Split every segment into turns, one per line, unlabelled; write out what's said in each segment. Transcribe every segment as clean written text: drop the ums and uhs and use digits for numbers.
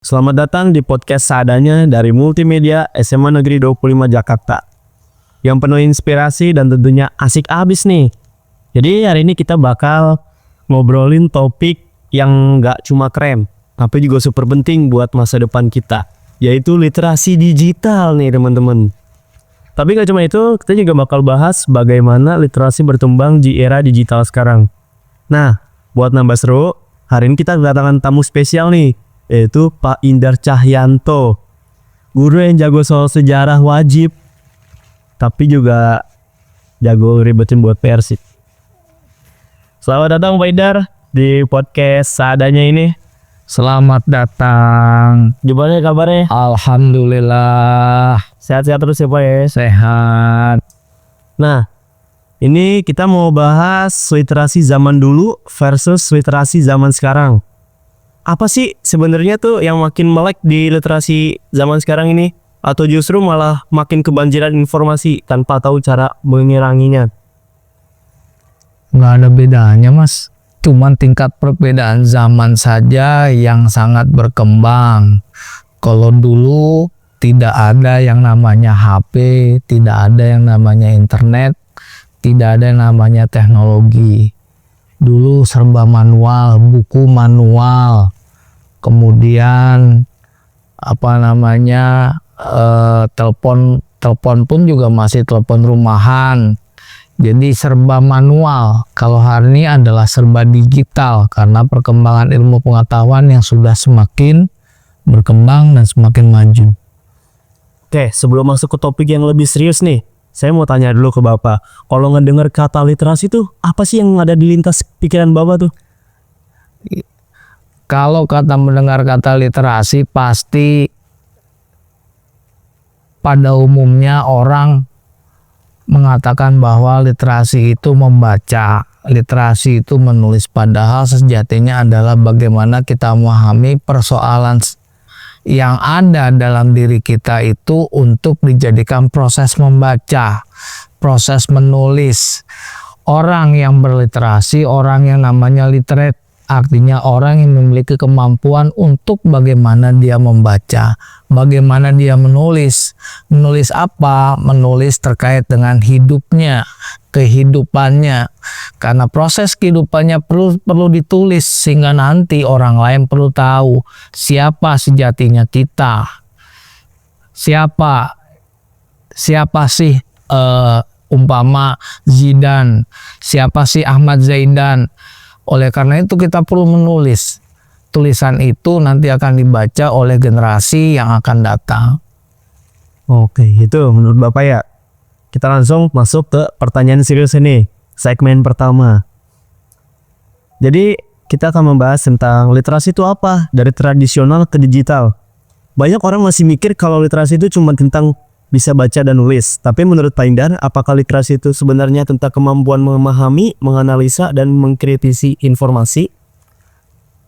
Selamat datang di podcast seadanya dari Multimedia SMA Negeri 25 Jakarta. Yang penuh inspirasi dan tentunya asik abis nih. Jadi hari ini kita bakal ngobrolin topik yang gak cuma keren, tapi juga super penting buat masa depan kita, yaitu literasi digital nih teman-teman. Tapi gak cuma itu, kita juga bakal bahas bagaimana literasi berkembang di era digital sekarang. Nah, buat nambah seru, hari ini kita kedatangan tamu spesial nih, yaitu Pak Indar Cahyanto, guru yang jago soal sejarah wajib, tapi juga jago ribetin buat Persib. Selamat datang Pak Indar di podcast seadanya ini.
Selamat datang.
Gimana kabarnya?
Alhamdulillah.
Sehat-sehat terus ya Pak ya?
Sehat.
Nah, ini kita mau bahas literasi zaman dulu versus literasi zaman sekarang. Apa sih sebenarnya tuh yang makin melek di literasi zaman sekarang ini? Atau justru malah makin kebanjiran informasi tanpa tahu cara mengiranginya?
Nggak ada bedanya mas. Cuman tingkat perbedaan zaman saja yang sangat berkembang. Kalau dulu tidak ada yang namanya HP, tidak ada yang namanya internet, tidak ada yang namanya teknologi. Dulu serba manual, buku manual, kemudian telepon pun juga masih telepon rumahan. Jadi serba manual. Kalau hari ini adalah serba digital karena perkembangan ilmu pengetahuan yang sudah semakin berkembang dan semakin maju.
Oke, sebelum masuk ke topik yang lebih serius nih, saya mau tanya dulu ke Bapak. Kalau ngedengar kata literasi tuh, apa sih yang ada di lintas pikiran Bapak tuh?
Kalau mendengar kata literasi, pasti pada umumnya orang mengatakan bahwa literasi itu membaca, literasi itu menulis. Padahal sejatinya adalah bagaimana kita memahami persoalan yang ada dalam diri kita itu untuk dijadikan proses membaca, proses menulis. Orang yang berliterasi, orang yang namanya literate, artinya orang yang memiliki kemampuan untuk bagaimana dia membaca, bagaimana dia menulis. Menulis apa? Menulis terkait dengan hidupnya, kehidupannya. Karena proses kehidupannya perlu ditulis sehingga nanti orang lain perlu tahu siapa sejatinya kita. Siapa sih umpama Zidane, siapa sih Ahmad Zaidan. Oleh karena itu kita perlu menulis. Tulisan itu nanti akan dibaca oleh generasi yang akan datang.
Oke, itu menurut Bapak ya. Kita langsung masuk ke pertanyaan serius ini, segmen pertama. Jadi kita akan membahas tentang literasi itu apa, dari tradisional ke digital. Banyak orang masih mikir kalau literasi itu cuma tentang bisa baca dan nulis. Tapi menurut Pak Indar, apakah literasi itu sebenarnya tentang kemampuan memahami, menganalisa, dan mengkritisi informasi?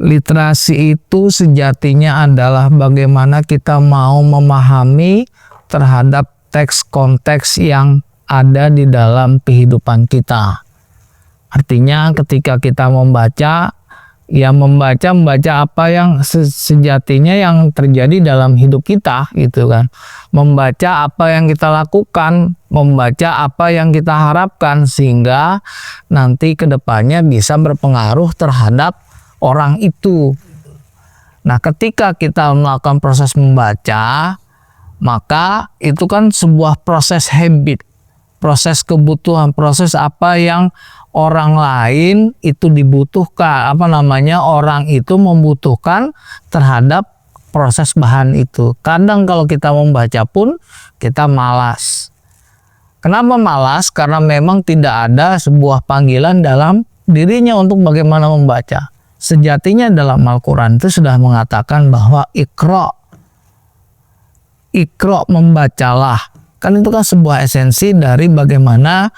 Literasi itu sejatinya adalah bagaimana kita mau memahami terhadap teks konteks yang ada di dalam kehidupan kita. Artinya ketika kita membaca, ya membaca apa yang sejatinya yang terjadi dalam hidup kita gitu kan. Membaca apa yang kita lakukan, membaca apa yang kita harapkan sehingga nanti kedepannya bisa berpengaruh terhadap orang itu. Nah, ketika kita melakukan proses membaca, maka itu kan sebuah proses habit, proses kebutuhan, proses apa yang orang lain itu dibutuhkan, orang itu membutuhkan terhadap proses bahan itu. Kadang kalau kita membaca pun kita malas. Kenapa malas? Karena memang tidak ada sebuah panggilan dalam dirinya untuk bagaimana membaca. Sejatinya dalam Al-Quran itu sudah mengatakan bahwa Iqra, membacalah. Kan itu kan sebuah esensi dari bagaimana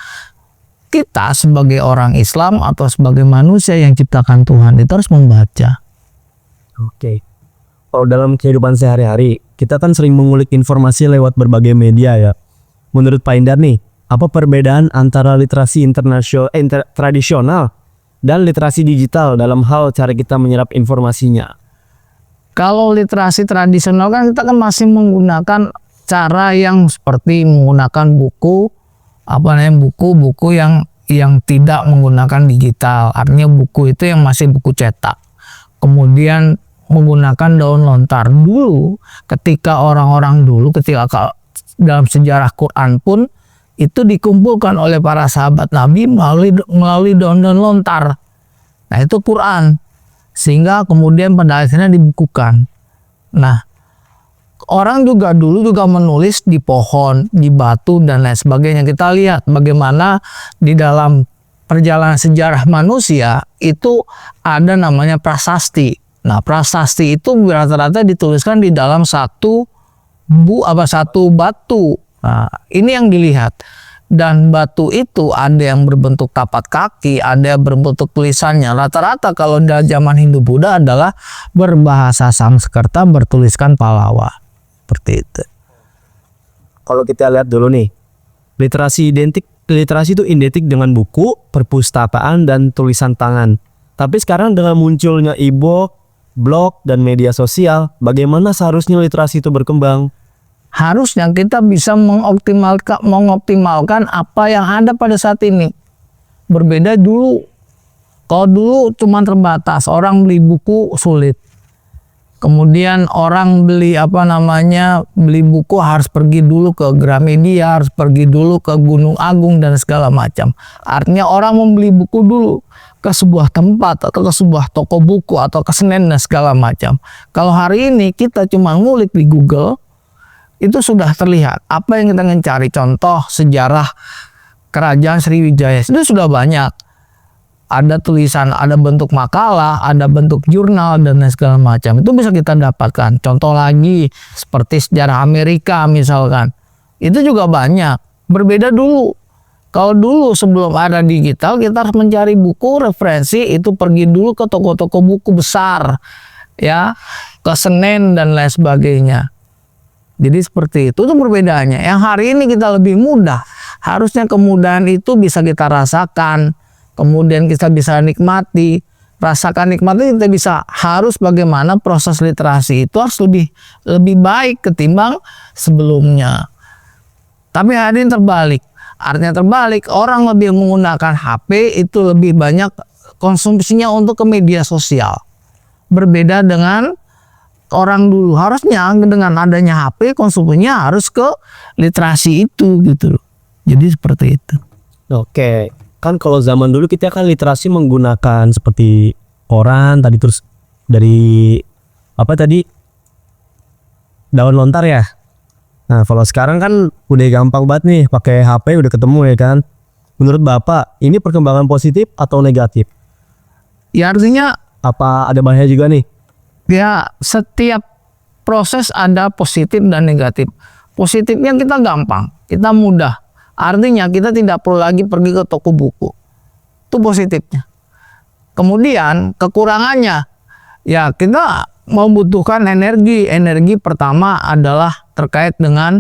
kita sebagai orang Islam atau sebagai manusia yang ciptakan Tuhan itu harus membaca.
Oke. Kalau dalam kehidupan sehari-hari, kita kan sering mengulik informasi lewat berbagai media ya. Menurut Pak Indar nih, apa perbedaan antara literasi tradisional dan literasi digital dalam hal cara kita menyerap informasinya?
Kalau literasi tradisional kan kita kan masih menggunakan cara yang seperti menggunakan buku buku-buku yang tidak menggunakan digital. Artinya buku itu yang masih buku cetak. Kemudian menggunakan daun lontar. Dulu ketika orang-orang dulu ketika dalam sejarah Quran pun itu dikumpulkan oleh para sahabat Nabi melalui daun-daun lontar. Nah, itu Quran. Sehingga kemudian pada akhirnya dibukukan. Nah, orang juga dulu juga menulis di pohon, di batu dan lain sebagainya. Kita lihat bagaimana di dalam perjalanan sejarah manusia itu ada namanya prasasti. Nah, prasasti itu rata-rata dituliskan di dalam satu batu. Nah, ini yang dilihat. Dan batu itu ada yang berbentuk tapak kaki, ada yang berbentuk tulisannya. Rata-rata kalau dalam zaman Hindu-Buddha adalah berbahasa Sanskerta, bertuliskan Pallawa. Seperti itu.
Kalau kita lihat dulu nih, literasi itu identik dengan buku, perpustakaan, dan tulisan tangan. Tapi sekarang dengan munculnya e-book, blog, dan media sosial, bagaimana seharusnya literasi itu berkembang?
Harusnya kita bisa mengoptimalkan apa yang ada pada saat ini. Berbeda dulu. Kalau dulu cuma terbatas, orang beli buku sulit. Kemudian orang beli buku harus pergi dulu ke Gramedia, harus pergi dulu ke Gunung Agung dan segala macam. Artinya orang membeli buku dulu ke sebuah tempat atau ke sebuah toko buku atau ke Senen dan segala macam. Kalau hari ini kita cuma ngulik di Google, itu sudah terlihat apa yang kita ingin cari. Contoh sejarah Kerajaan Sriwijaya itu sudah banyak. Ada tulisan, ada bentuk makalah, ada bentuk jurnal dan segala macam. Itu bisa kita dapatkan. Contoh lagi seperti sejarah Amerika misalkan. Itu juga banyak. Berbeda dulu. Kalau dulu sebelum ada digital kita harus mencari buku referensi, itu pergi dulu ke toko-toko buku besar, ya, ke Senen dan lain sebagainya. Jadi seperti itu perbedaannya. Yang hari ini kita lebih mudah. Harusnya kemudahan itu bisa kita rasakan. Kemudian kita bisa nikmati. Rasakan nikmati kita bisa. Harus bagaimana proses literasi itu harus lebih baik ketimbang sebelumnya. Tapi hari ini terbalik. Artinya terbalik. Orang lebih menggunakan HP itu lebih banyak konsumsinya untuk ke media sosial. Berbeda dengan orang dulu. Harusnya dengan adanya HP konsumsinya harus ke literasi itu gitu loh. Jadi seperti itu.
Oke, kan kalau zaman dulu kita kan literasi menggunakan seperti koran tadi, terus dari daun lontar ya. Nah, kalau sekarang kan udah gampang banget nih, pakai HP udah ketemu ya kan. Menurut Bapak, ini perkembangan positif atau negatif?
Ya artinya
apa ada bahaya juga nih?
ya setiap proses ada positif dan negatif. Positifnya kita gampang, kita mudah. Artinya kita tidak perlu lagi pergi ke toko buku. Itu positifnya. Kemudian kekurangannya, ya kita membutuhkan energi. Energi pertama adalah terkait dengan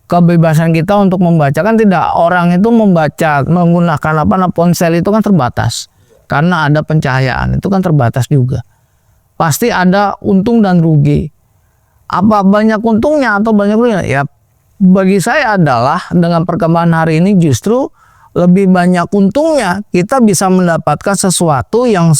kebebasan kita untuk membaca. Kan tidak, orang itu membaca menggunakan ponsel itu kan terbatas. Karena ada pencahayaan, itu kan terbatas juga. Pasti ada untung dan rugi. Apa banyak untungnya atau banyak ruginya? Ya bagi saya adalah dengan perkembangan hari ini justru lebih banyak untungnya. Kita bisa mendapatkan sesuatu yang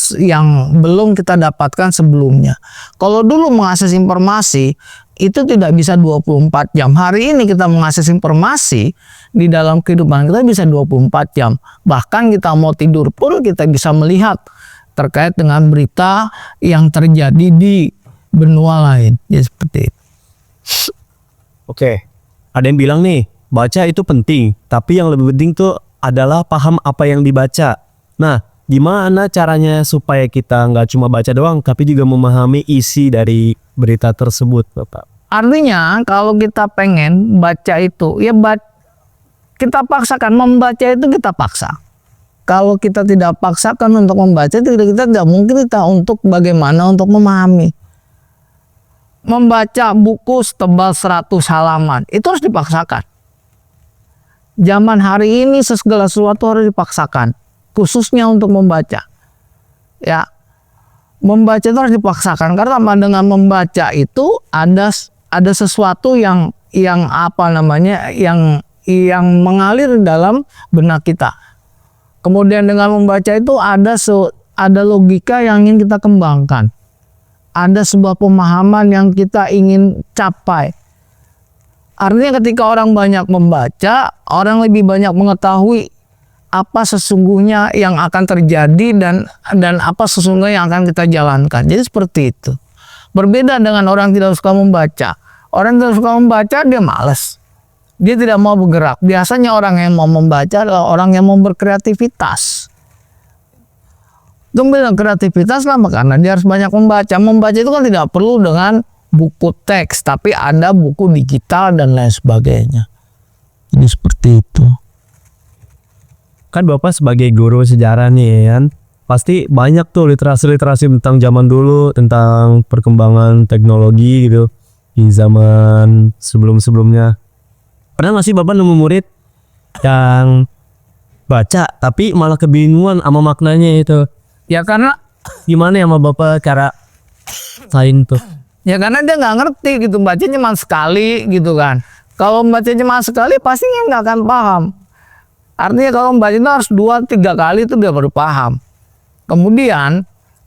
belum kita dapatkan sebelumnya. Kalau dulu mengakses informasi itu tidak bisa 24 jam. Hari ini kita mengakses informasi di dalam kehidupan kita bisa 24 jam. Bahkan kita mau tidur pun kita bisa melihat terkait dengan berita yang terjadi di benua lain. Ya seperti itu.
Oke, ada yang bilang nih, baca itu penting, tapi yang lebih penting tuh adalah paham apa yang dibaca. Nah, gimana caranya supaya kita nggak cuma baca doang, tapi juga memahami isi dari berita tersebut, Bapak?
Artinya kalau kita pengen baca itu, ya kita paksakan. Membaca itu kita paksa. Kalau kita tidak paksakan untuk membaca, kita tidak mungkin kita untuk bagaimana untuk memahami. Membaca buku setebal 100 halaman, itu harus dipaksakan. Zaman hari ini segala sesuatu harus dipaksakan, khususnya untuk membaca. Ya, membaca itu harus dipaksakan, karena dengan membaca itu ada sesuatu yang apa namanya, yang mengalir dalam benak kita. Kemudian dengan membaca itu ada logika yang ingin kita kembangkan, ada sebuah pemahaman yang kita ingin capai. Artinya ketika orang banyak membaca, orang lebih banyak mengetahui apa sesungguhnya yang akan terjadi dan apa sesungguhnya yang akan kita jalankan. Jadi seperti itu. Berbeda dengan orang tidak suka membaca. Orang tidak suka membaca, dia malas. Dia tidak mau bergerak. Biasanya orang yang mau membaca adalah orang yang mau berkreativitas. Kemudian kreativitas lah, karena dia harus banyak membaca. Membaca itu kan tidak perlu dengan buku teks, tapi ada buku digital dan lain sebagainya. Jadi seperti itu.
Kan Bapak sebagai guru sejarah nih kan, pasti banyak tuh literasi-literasi tentang zaman dulu, tentang perkembangan teknologi gitu di zaman sebelum-sebelumnya. Pernah nggak sih Bapak nemu murid yang baca tapi malah kebingungan sama maknanya itu?
Ya karena
Gimana ya sama Bapak cara lain tuh?
Ya karena dia nggak ngerti gitu, baca cuma sekali gitu kan. Kalau baca cuma sekali pasti nggak akan paham. Artinya kalau membaca itu harus 2-3 kali itu dia baru paham. Kemudian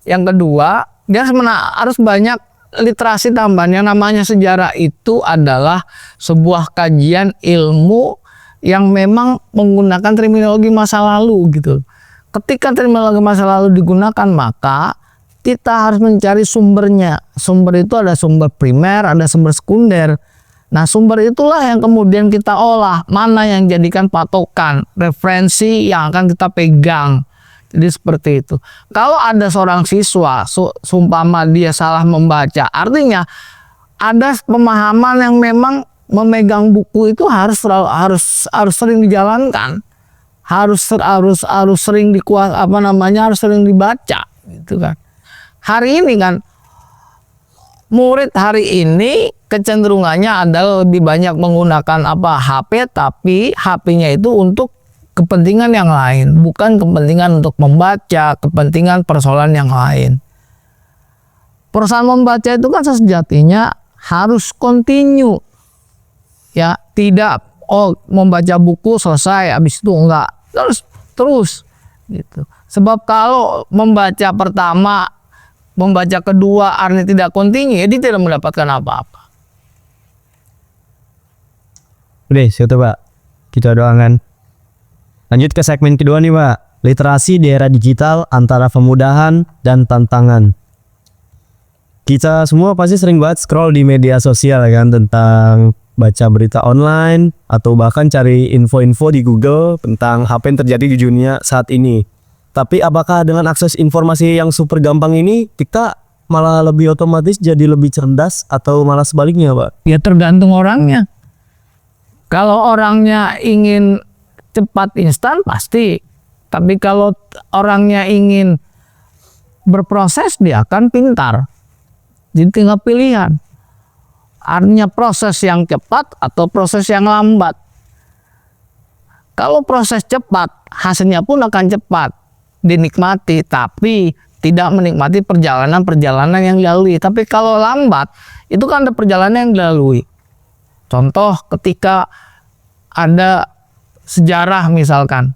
yang kedua, dia harus banyak literasi tambahan. Yang namanya sejarah itu adalah sebuah kajian ilmu yang memang menggunakan terminologi masa lalu gitu. Ketika terminologi masa lalu digunakan, maka kita harus mencari sumbernya. Sumber itu ada sumber primer, ada sumber sekunder. Nah, sumber itulah yang kemudian kita olah, mana yang jadikan patokan, referensi yang akan kita pegang. Jadi seperti itu. Kalau ada seorang siswa, sumpama dia salah membaca, artinya ada pemahaman yang memang memegang buku itu harus sering dijalankan, harus sering harus sering dibaca, gitu kan. Hari ini kan murid hari ini kecenderungannya adalah lebih banyak menggunakan HP, tapi HP-nya itu untuk kepentingan yang lain, bukan kepentingan untuk membaca, kepentingan persoalan yang lain. Persoalan membaca itu kan sejatinya harus continue. Ya, tidak membaca buku selesai habis itu enggak, terus gitu. Sebab kalau membaca pertama, membaca kedua artinya tidak continue, dia tidak mendapatkan apa-apa.
Udah, situ Pak. Kita doakan. Lanjut ke segmen kedua nih Pak. Literasi di era digital antara kemudahan dan tantangan. Kita semua pasti sering banget scroll di media sosial kan, tentang baca berita online atau bahkan cari info-info di Google tentang apa yang terjadi di dunia saat ini. Tapi apakah dengan akses informasi yang super gampang ini kita malah lebih otomatis jadi lebih cerdas atau malah sebaliknya Pak?
Ya tergantung orangnya. Kalau orangnya ingin cepat instan pasti. Tapi kalau orangnya ingin berproses, dia akan pintar. Jadi tinggal pilihan. Artinya proses yang cepat atau proses yang lambat. Kalau proses cepat, hasilnya pun akan cepat dinikmati, tapi tidak menikmati perjalanan-perjalanan yang dilalui. Tapi kalau lambat, itu kan ada perjalanan yang dilalui. Contoh ketika ada sejarah misalkan,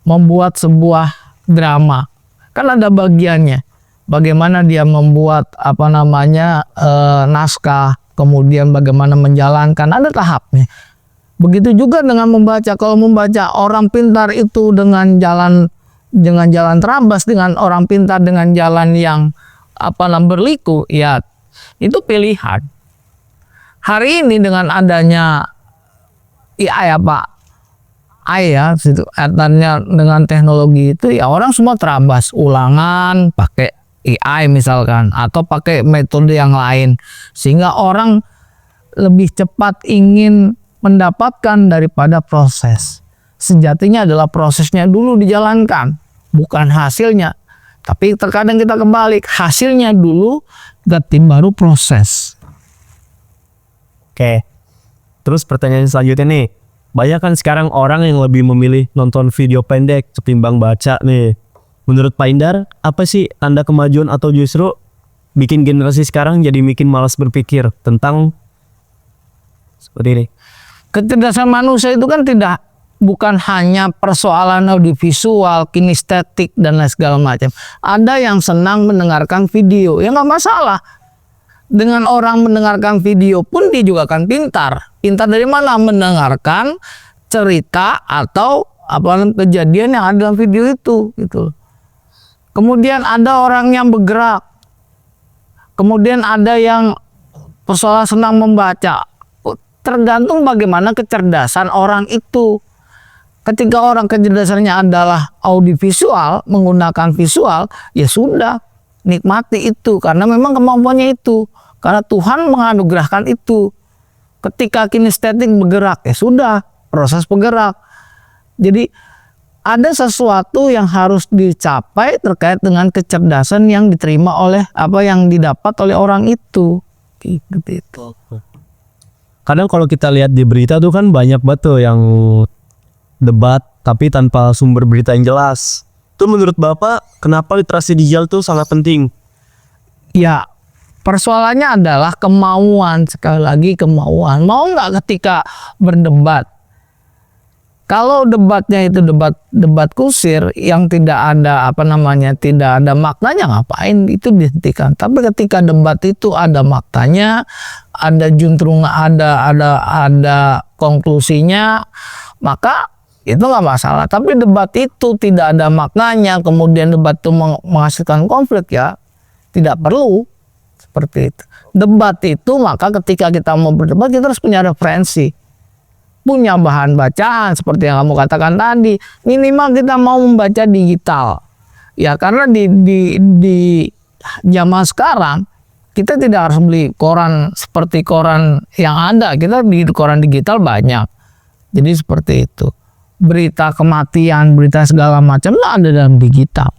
membuat sebuah drama, kan ada bagiannya. Bagaimana dia membuat naskah, kemudian bagaimana menjalankan, ada tahapnya. Begitu juga dengan membaca. Kalau membaca, orang pintar itu dengan jalan terabas, dengan orang pintar dengan jalan yang berliku, ya itu pilihan. Hari ini dengan adanya AI dengan teknologi itu, ya orang semua terabas ulangan pakai AI misalkan, atau pakai metode yang lain, sehingga orang lebih cepat ingin mendapatkan daripada proses. Sejatinya adalah prosesnya dulu dijalankan, bukan hasilnya. Tapi terkadang kita kebalik, hasilnya dulu, baru proses.
Oke. Terus pertanyaan selanjutnya nih. Banyak kan sekarang orang yang lebih memilih nonton video pendek ketimbang baca nih. Menurut Pak Indar, apa sih tanda kemajuan atau justru bikin generasi sekarang jadi makin malas berpikir tentang seperti ini?
Kecerdasan manusia itu kan bukan hanya persoalan audiovisual, kinestetik dan lain segala macam. Ada yang senang mendengarkan video, ya nggak masalah. Dengan orang mendengarkan video pun dia juga akan pintar. Pintar dari mana? Mendengarkan cerita atau kejadian yang ada dalam video itu, gitu. Kemudian ada orang yang bergerak. Kemudian ada yang persoalan senang membaca. Tergantung bagaimana kecerdasan orang itu. Ketika orang kecerdasannya adalah audiovisual, menggunakan visual, ya sudah, nikmati itu karena memang kemampuannya itu. Karena Tuhan menganugerahkan itu. Ketika kinestetik bergerak, ya sudah, proses bergerak. Jadi ada sesuatu yang harus dicapai terkait dengan kecerdasan yang diterima oleh yang didapat oleh orang itu. Gitu.
Kadang kalau kita lihat di berita tuh kan banyak banget tuh yang debat tapi tanpa sumber berita yang jelas. Itu menurut Bapak kenapa literasi digital tuh sangat penting?
Ya, persoalannya adalah kemauan. Sekali lagi kemauan. Mau nggak ketika berdebat? Kalau debatnya itu debat kusir yang tidak ada tidak ada maknanya, ngapain itu dihentikan. Tapi ketika debat itu ada maknanya, ada juntrungan, ada konklusinya, maka itu nggak masalah. Tapi debat itu tidak ada maknanya, kemudian debat itu menghasilkan konflik, ya tidak perlu seperti itu. Debat itu maka ketika kita mau berdebat kita harus punya referensi, punya bahan bacaan seperti yang kamu katakan tadi. Minimal kita mau membaca digital, ya karena di zaman sekarang kita tidak harus beli koran seperti koran yang ada. Kita di koran digital banyak. Jadi seperti itu. Berita kematian, berita segala macam itu ada dalam digital.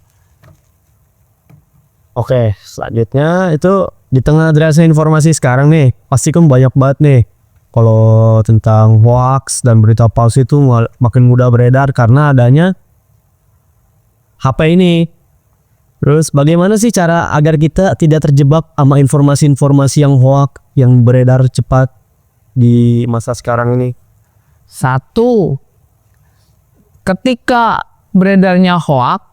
Oke, selanjutnya itu di tengah derasnya informasi sekarang nih, pasti kan banyak banget nih. Kalau tentang hoax dan berita palsu itu makin mudah beredar karena adanya HP ini. Terus bagaimana sih cara agar kita tidak terjebak sama informasi-informasi yang hoax yang beredar cepat di masa sekarang ini?
Satu, ketika beredarnya hoax,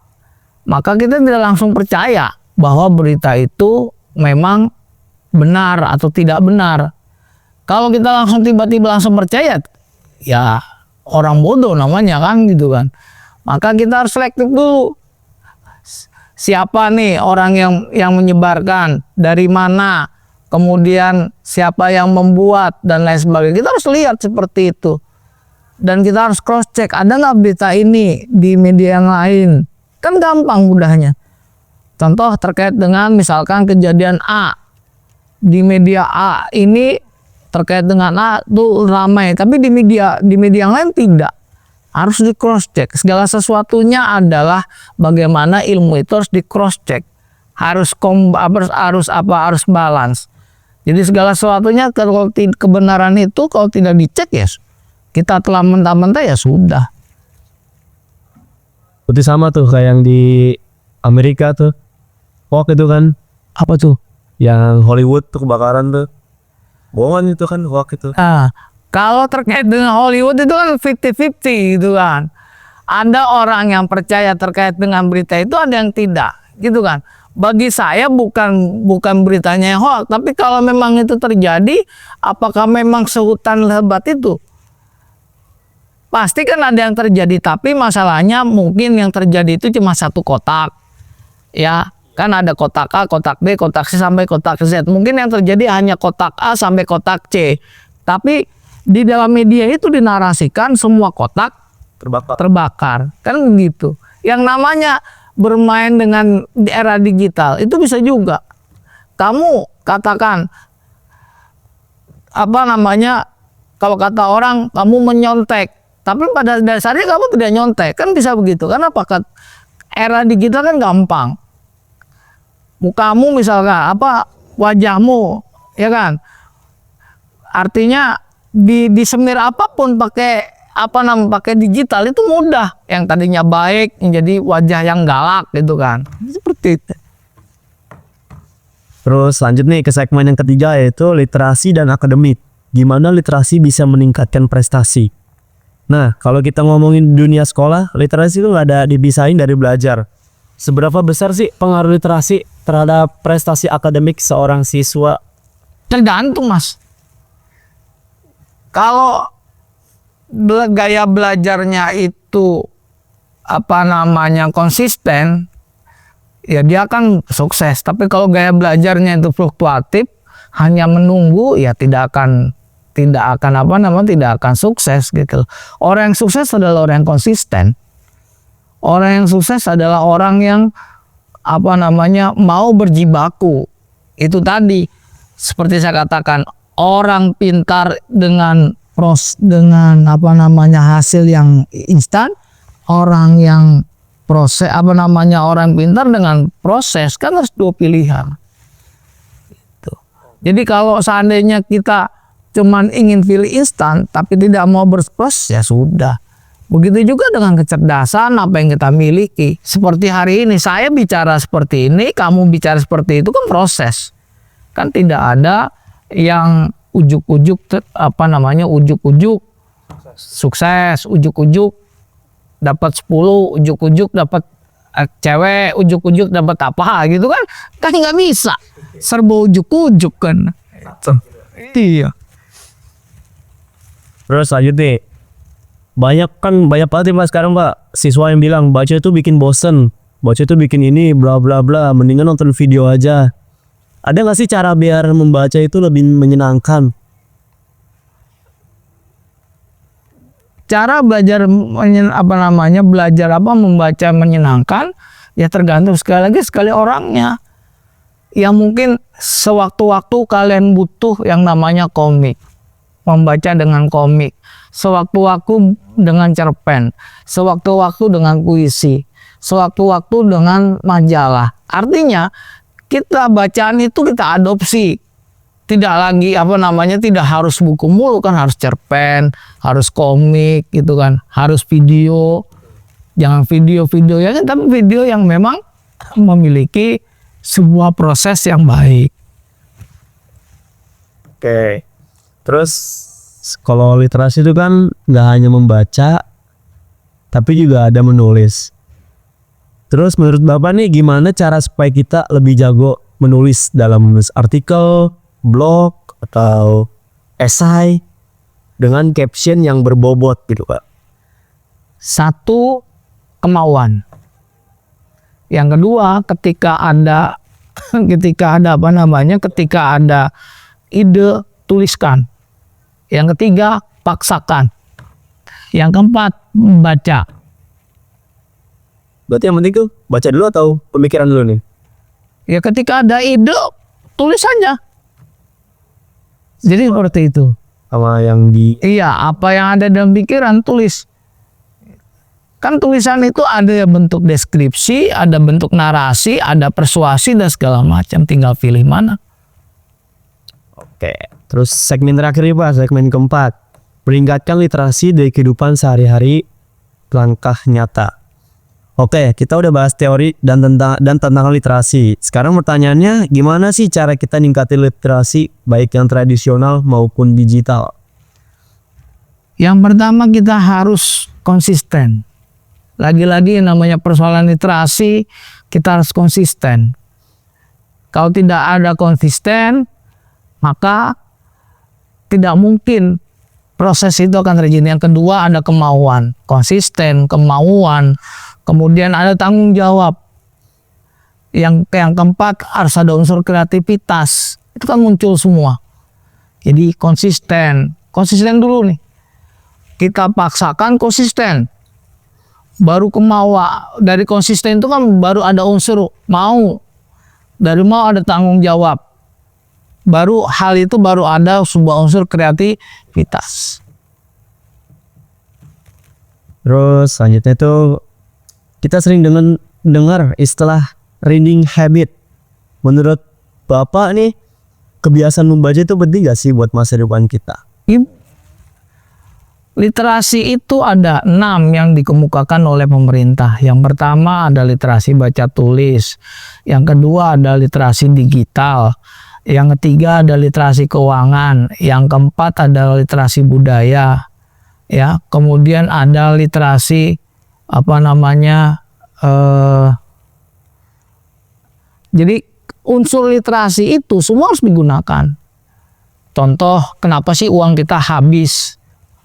maka kita tidak langsung percaya bahwa berita itu memang benar atau tidak benar. Kalau kita langsung tiba-tiba langsung percaya, ya orang bodoh namanya kan gitu kan. Maka kita harus selektif dulu. Siapa nih orang yang menyebarkan, dari mana, kemudian siapa yang membuat dan lain sebagainya. Kita harus lihat seperti itu. Dan kita harus cross check, ada nggak berita ini di media yang lain. Kan gampang mudahnya. Contoh terkait dengan misalkan kejadian A. Di media A ini terkait dengan A itu ramai, tapi di media yang lain tidak. Harus di cross check. Segala sesuatunya adalah bagaimana ilmu itu harus di cross check. Harus balance. Jadi segala sesuatunya kalau kebenaran itu kalau tidak dicek, ya kita telah mentah-mentah, ya sudah.
Seperti sama tuh kayak yang di Amerika tuh. Hoax itu kan.
Apa tuh?
Yang Hollywood tuh kebakaran tuh. Bohongan itu kan hoax itu.
Nah, kalau terkait dengan Hollywood itu kan 50-50 gitu kan. Ada orang yang percaya terkait dengan berita itu, ada yang tidak, gitu kan. Bagi saya bukan beritanya yang hoax, tapi kalau memang itu terjadi, apakah memang sehutan lebat itu? Pasti kan ada yang terjadi, tapi masalahnya mungkin yang terjadi itu cuma satu kotak. Ya, kan ada kotak A, kotak B, kotak C sampai kotak Z. Mungkin yang terjadi hanya kotak A sampai kotak C. Tapi di dalam media itu dinarasikan semua kotak terbakar. Kan begitu. Yang namanya bermain dengan di era digital itu bisa juga. Kamu katakan kalau kata orang kamu menyontek, tapi pada dasarnya kamu tidak nyontek. Kan bisa begitu. Karena era digital kan gampang. Mukamu misalkan wajahmu, ya kan, artinya di semir apapun pakai pakai digital itu mudah. Yang tadinya baik menjadi wajah yang galak gitu kan. Seperti itu.
Terus lanjut nih ke segmen yang ketiga, yaitu literasi dan akademik. Gimana literasi bisa meningkatkan prestasi? Nah, kalau kita ngomongin dunia sekolah, literasi itu nggak ada dipisahin dari belajar. Seberapa besar sih pengaruh literasi terhadap prestasi akademik seorang siswa?
Tergantung Mas. Kalau gaya belajarnya itu konsisten, ya dia akan sukses. Tapi kalau gaya belajarnya itu fluktuatif, hanya menunggu, ya tidak akan sukses gitu. Orang yang sukses adalah orang yang konsisten. Orang yang sukses adalah orang yang mau berjibaku. Itu tadi seperti saya katakan, orang pintar dengan hasil yang instan, orang yang orang pintar dengan proses, kan harus dua pilihan. Gitu. Jadi kalau seandainya kita cuman ingin pilih instan tapi tidak mau berproses, ya sudah. Begitu juga dengan kecerdasan apa yang kita miliki. Seperti hari ini saya bicara seperti ini, kamu bicara seperti itu, kan proses. Kan tidak ada yang ujuk-ujuk sukses, ujuk-ujuk dapat 10, ujuk-ujuk dapat cewek, ujuk-ujuk dapat apa gitu kan. Kan nggak bisa. Serba ujuk-ujuk kan. Iya.
Terus lanjut nih. Banyak banget Pak sekarang Pak siswa yang bilang baca itu bikin bosen, baca itu bikin ini bla bla bla, mendingan nonton video aja. Ada nggak sih cara biar membaca itu lebih menyenangkan?
Cara belajar membaca menyenangkan, ya tergantung sekali orangnya. Ya mungkin sewaktu-waktu kalian butuh yang namanya komik, membaca dengan komik. Sewaktu-waktu dengan cerpen, sewaktu-waktu dengan puisi, sewaktu-waktu dengan majalah. Artinya kita bacaan itu kita adopsi. Tidak lagi tidak harus buku mulu kan, harus cerpen, harus komik gitu kan, harus video. Jangan video-video ya, tapi video yang memang memiliki sebuah proses yang baik.
Oke. Terus kalau literasi itu kan nggak hanya membaca, tapi juga ada menulis. Terus menurut Bapak nih gimana cara supaya kita lebih jago menulis dalam menulis artikel, blog, atau esai dengan caption yang berbobot gitu Pak?
Satu, kemauan. Yang kedua, ketika ada ide, tuliskan. Yang ketiga, paksakan. Yang keempat, baca.
Berarti yang penting tuh baca dulu atau pemikiran dulu nih?
Ya ketika ada ide, tulis saja. Jadi seperti itu.
Sama yang
Iya, apa yang ada dalam pikiran tulis. Kan tulisan itu ada bentuk deskripsi, ada bentuk narasi, ada persuasi dan segala macam. Tinggal pilih mana.
Oke, terus segmen terakhir nih Pak, segmen keempat. Meningkatkan literasi dari kehidupan sehari-hari, langkah nyata. Oke, kita udah bahas teori dan tentang literasi. Sekarang pertanyaannya, gimana sih cara kita ningkatin literasi baik yang tradisional maupun digital?
Yang pertama kita harus konsisten. Lagi-lagi yang namanya persoalan literasi, kita harus konsisten. Kalau tidak ada konsisten, maka tidak mungkin proses itu akan terjadi. Yang kedua ada kemauan, konsisten, kemauan, kemudian ada tanggung jawab. Yang keempat harus ada unsur kreativitas. Itu kan muncul semua. Jadi konsisten dulu nih. Kita paksakan konsisten. Baru kemauan. Dari konsisten itu kan baru ada unsur mau. Dari mau ada tanggung jawab. Baru hal itu baru ada sebuah unsur kreativitas.
Terus selanjutnya itu kita sering dengar istilah reading habit. Menurut Bapak nih, kebiasaan membaca itu penting gak sih buat masa depan kita?
Literasi itu ada 6 yang dikemukakan oleh pemerintah. Yang pertama ada literasi baca tulis. Yang kedua ada literasi digital. Yang ketiga ada literasi keuangan. Yang keempat ada literasi budaya. Ya, kemudian ada literasi jadi unsur literasi itu semua harus digunakan. Contoh, kenapa sih uang kita habis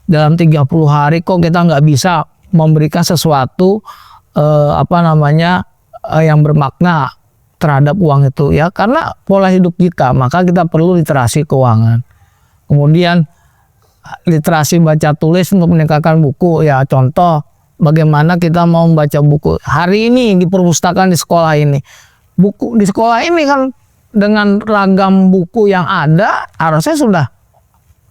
dalam 30 hari kok kita nggak bisa memberikan sesuatu yang bermakna terhadap uang itu, ya karena pola hidup kita, maka kita perlu literasi keuangan. Kemudian literasi baca tulis untuk meningkatkan buku, ya contoh bagaimana kita mau membaca buku hari ini di perpustakaan di sekolah ini. Buku di sekolah ini kan dengan ragam buku yang ada, harusnya sudah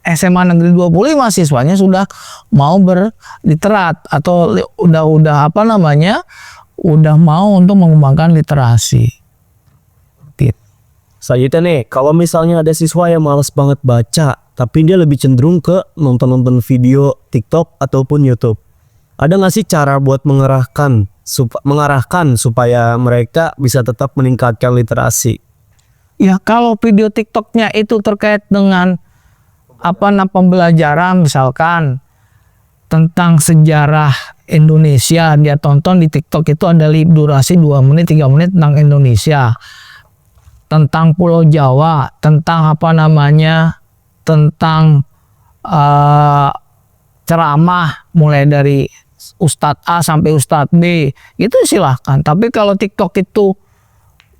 SMA Negeri 25 siswanya sudah mau berliterat atau udah mau untuk mengembangkan literasi.
Selanjutnya nih, kalau misalnya ada siswa yang malas banget baca, tapi dia lebih cenderung ke nonton-nonton video TikTok ataupun YouTube. Ada nggak sih cara buat mengarahkan supaya mereka bisa tetap meningkatkan literasi?
Ya, kalau video TikToknya itu terkait dengan pembelajaran, misalkan tentang sejarah Indonesia, dia tonton di TikTok itu ada durasi 2 menit 3 menit tentang Indonesia, tentang Pulau Jawa, tentang tentang ceramah mulai dari Ustadz A sampai Ustadz B, itu silahkan. Tapi kalau TikTok itu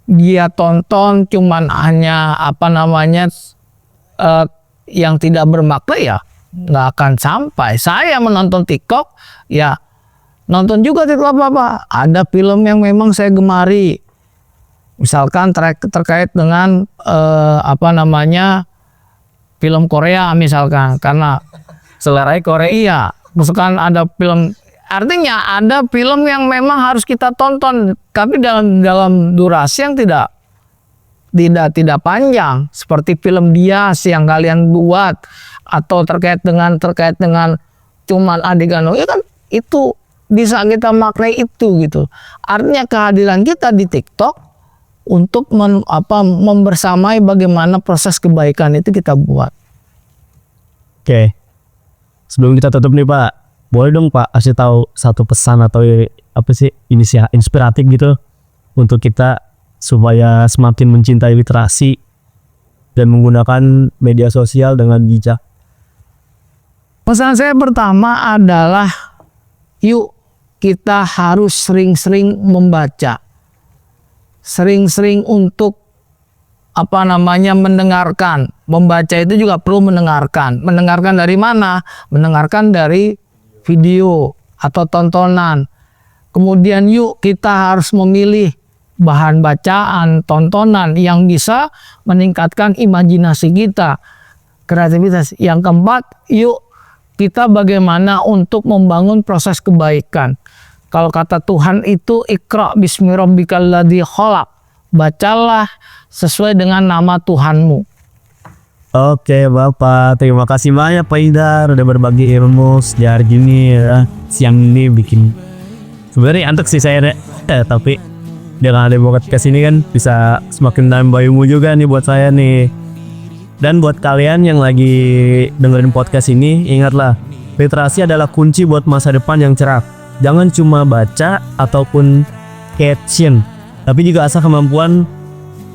dia tonton cuman hanya yang tidak bermakna, ya nggak akan sampai. Saya menonton TikTok, ya nonton juga TikTok ada film yang memang saya gemari, misalkan terkait dengan film Korea misalkan, karena
Selera Korea.
iya, misalkan ada film, artinya ada film yang memang harus kita tonton, tapi dalam durasi yang tidak panjang, seperti film bias yang kalian buat, atau terkait dengan cuman adegan, ya kan itu bisa kita maknai itu gitu. Artinya kehadiran kita di TikTok untuk membersamai bagaimana proses kebaikan itu kita buat.
Oke. Sebelum kita tutup nih Pak, boleh dong Pak kasih tahu satu pesan atau inspiratif gitu untuk kita supaya semakin mencintai literasi dan menggunakan media sosial dengan bijak.
Pesan saya pertama adalah, yuk kita harus sering-sering membaca, sering-sering untuk mendengarkan. Membaca itu juga perlu mendengarkan. Mendengarkan dari mana? Mendengarkan dari video atau tontonan. Kemudian yuk kita harus memilih bahan bacaan, tontonan yang bisa meningkatkan imajinasi kita, kreativitas. Yang keempat, yuk kita bagaimana untuk membangun proses kebaikan. Kalau kata Tuhan itu, Iqra bismi rabbikal ladzi khalaq. Bacalah sesuai dengan nama Tuhanmu.
Oke Bapak, terima kasih banyak Pak Idhar udah berbagi ilmu sejak gini ya. Siang ini bikin sebenarnya antuk sih saya tapi dengan ada podcast ini kan bisa semakin nambah ilmu juga nih buat saya nih. Dan buat kalian yang lagi dengerin podcast ini, ingatlah, literasi adalah kunci buat masa depan yang cerah. Jangan cuma baca ataupun caption, tapi juga asah kemampuan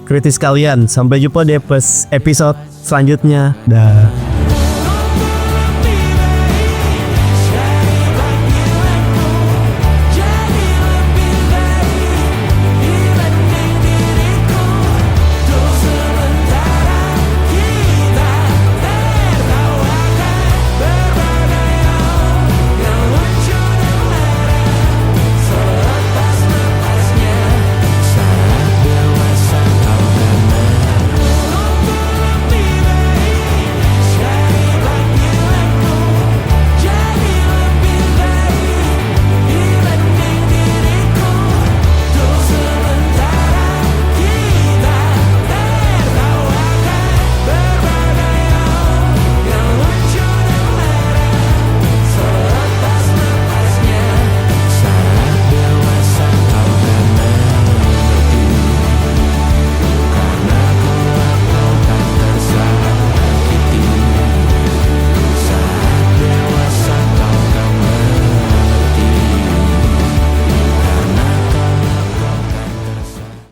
kritis kalian. Sampai jumpa di episode selanjutnya. Dah.